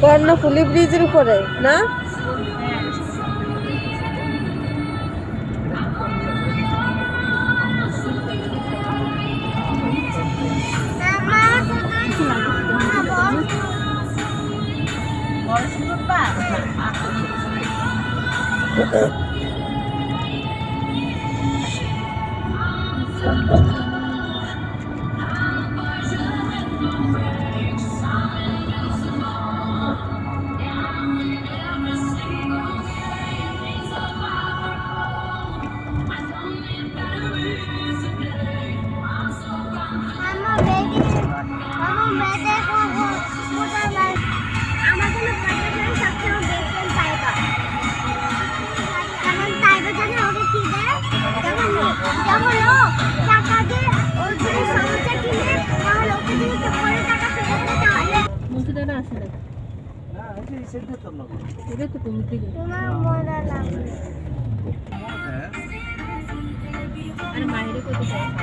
কর্ণফুলী ব্রিজের উপরে না? এটা তো তুমি দিকে তোমার মজা লাগে আরে মাইরে কত খাওয়া